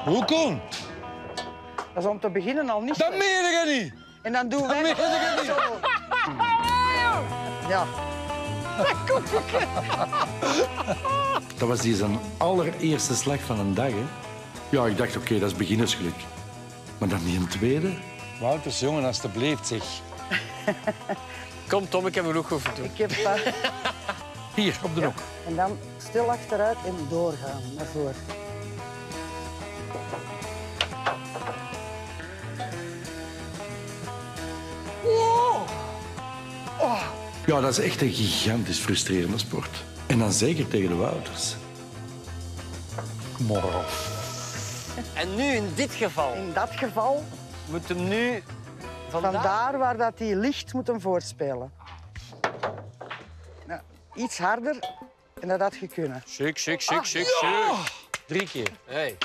Hoe komt? Dat is om te beginnen al niet. Dat meen je niet. En dan doen wij... meen je niet. Zo. Ja. Dat was die zijn allereerste slag van een dag, hè. Ja, ik dacht, oké, dat is beginnersgeluk. Maar dan die een tweede. Wouters, jongen, alstublieft, zeg. Kom, Tom, ik heb genoeg hoeven doen. Ik heb... Hier, op de hoek. En dan stil achteruit en doorgaan naar voren. Ja, dat is echt een gigantisch frustrerende sport. En dan zeker tegen de Wouters. Morgen. En nu, in dit geval, In dat geval, moet hem nu vandaar... vandaar waar dat hij ligt moet hem voorspelen. Nou, iets harder en dat had je kunnen. Shuk, shuk, shuk, shuk, shuk. 3 keer. Hey.